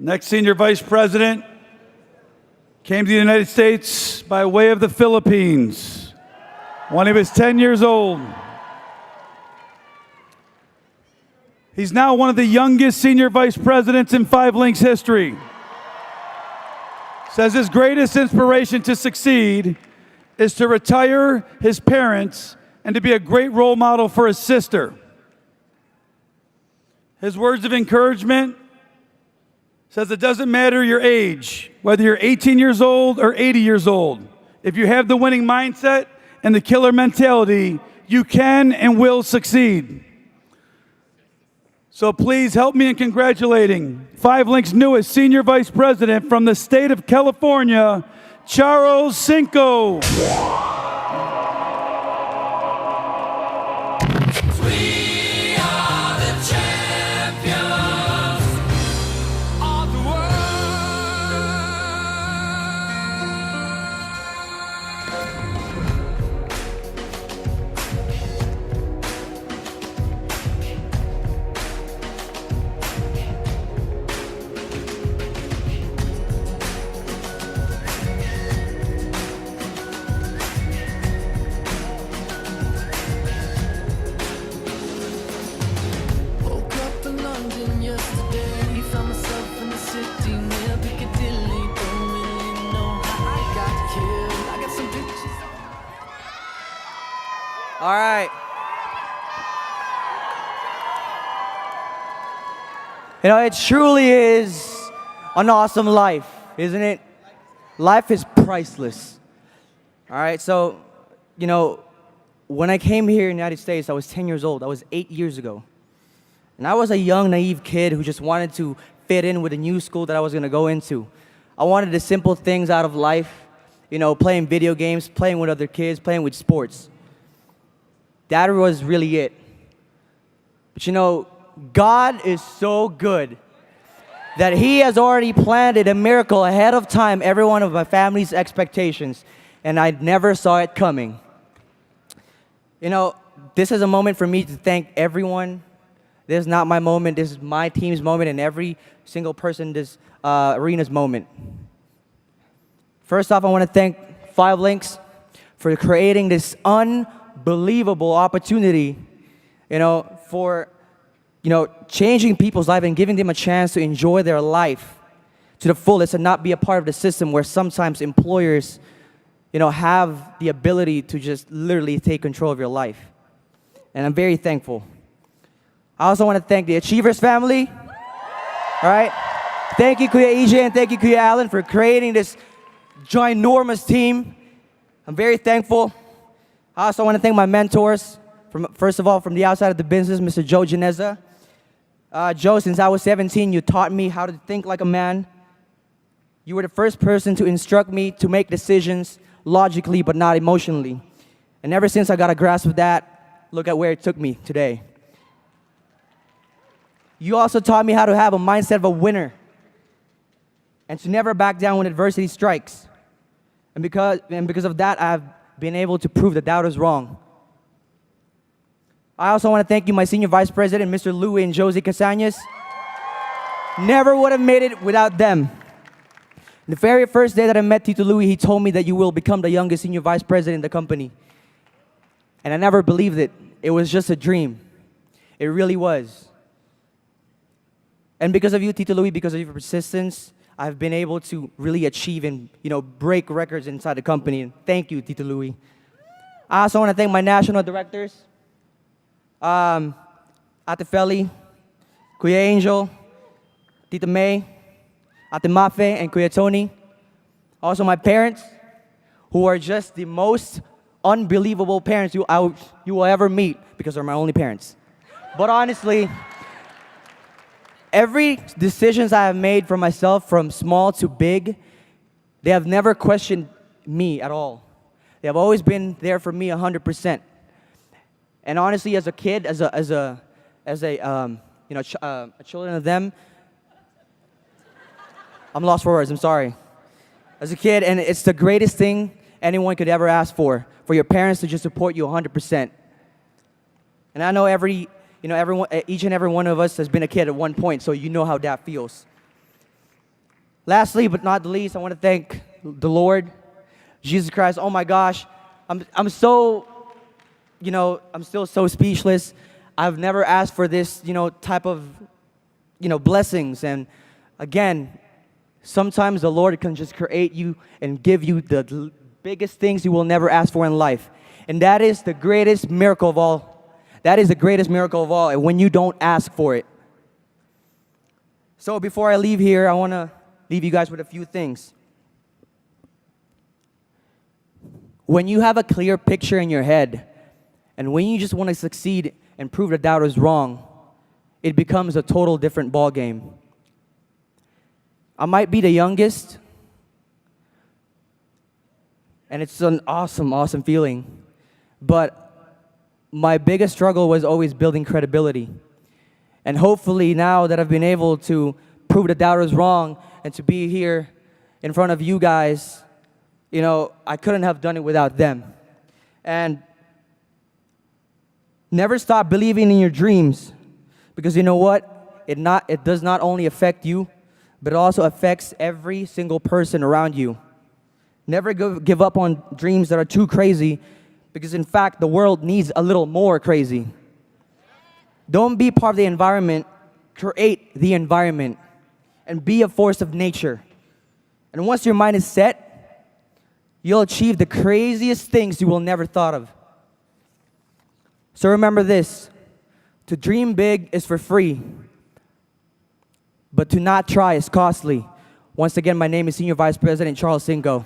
Next senior vice president came to the United States by way of the Philippines when he was 10 years old. He's now one of the youngest senior vice presidents in 5 Links history. Says his greatest inspiration to succeed is to retire his parents and to be a great role model for his sister. His words of encouragement says it doesn't matter your age, whether you're 18 years old or 80 years old. If you have the winning mindset and the killer mentality, you can and will succeed. So please help me in congratulating 5 Links' newest senior vice president from the state of California, Charles Cinco. All right. You know, it truly is an awesome life, isn't it? Life is priceless. All right, so, you know, when I came here in the United States, I was 10 years old. That was 8 years ago. And I was a young, naive kid who just wanted to fit in with a new school that I was going to go into. I wanted the simple things out of life, you know, playing video games, playing with other kids, playing with sports. That was really it. But you know, God is so good that He has already planted a miracle ahead of time, every one of my family's expectations, and I never saw it coming. You know, this is a moment for me to thank everyone. This is not my moment, this is my team's moment, and every single person in this arena's moment. First off, I want to thank 5 Links for creating this unbelievable opportunity, you know, for, you know, changing people's life and giving them a chance to enjoy their life to the fullest and not be a part of the system where sometimes employers, you know, have the ability to just literally take control of your life. And I'm very thankful. I also want to thank the Achievers family. All right? Thank you, Kuya EJ, and thank you, Kuya Allen, for creating this ginormous team. I'm very thankful. I also want to thank my mentors, first of all, from the outside of the business, Mr. Joe Geneza. Joe, since I was 17, you taught me how to think like a man. You were the first person to instruct me to make decisions logically but not emotionally. And ever since I got a grasp of that, look at where it took me today. You also taught me how to have a mindset of a winner and to never back down when adversity strikes. And because of that, I've been able to prove that doubt is wrong. I also want to thank you, my senior vice president, Mr. Louie and Josie Casañas. Never would have made it without them. The very first day that I met Tito Louie, he told me that you will become the youngest senior vice president in the company. And I never believed it. It was just a dream. It really was. And because of you, Tito Louie, because of your persistence, I've been able to really achieve and, you know, break records inside the company. And thank you, Tito Louie. I also want to thank my national directors, Ate Feli, Kuya Angel, Tita May, Ate Mafe, and Kuya Tony. Also my parents, who are just the most unbelievable parents you will ever meet, because they're my only parents. But honestly, every decisions I have made for myself, from small to big, they have never questioned me at all. They have always been there for me 100%. And honestly, as a kid, as a children of them, I'm lost for words. I'm sorry. As a kid, and it's the greatest thing anyone could ever ask for your parents to just support you 100%. And I know each and every one of us has been a kid at one point, so you know how that feels. Lastly, but not the least, I want to thank the Lord, Jesus Christ. Oh my gosh, I'm so, I'm still so speechless. I've never asked for this, type of, blessings. And again, sometimes the Lord can just create you and give you the biggest things you will never ask for in life. And that is the greatest miracle of all. That is the greatest miracle of all, and when you don't ask for it. So before I leave here, I want to leave you guys with a few things. When you have a clear picture in your head, and when you just want to succeed and prove the doubters wrong, it becomes a total different ball game. I might be the youngest, and it's an awesome, awesome feeling. But my biggest struggle was always building credibility. And hopefully now that I've been able to prove the doubters wrong and to be here in front of you guys, I couldn't have done it without them. And never stop believing in your dreams, because you know what? It does not only affect you, but it also affects every single person around you. Never give up on dreams that are too crazy, because in fact, the world needs a little more crazy. Don't be part of the environment, create the environment, and be a force of nature. And once your mind is set, you'll achieve the craziest things you will never thought of. So remember this, to dream big is for free, but to not try is costly. Once again, my name is Senior Vice President Charles Cinco.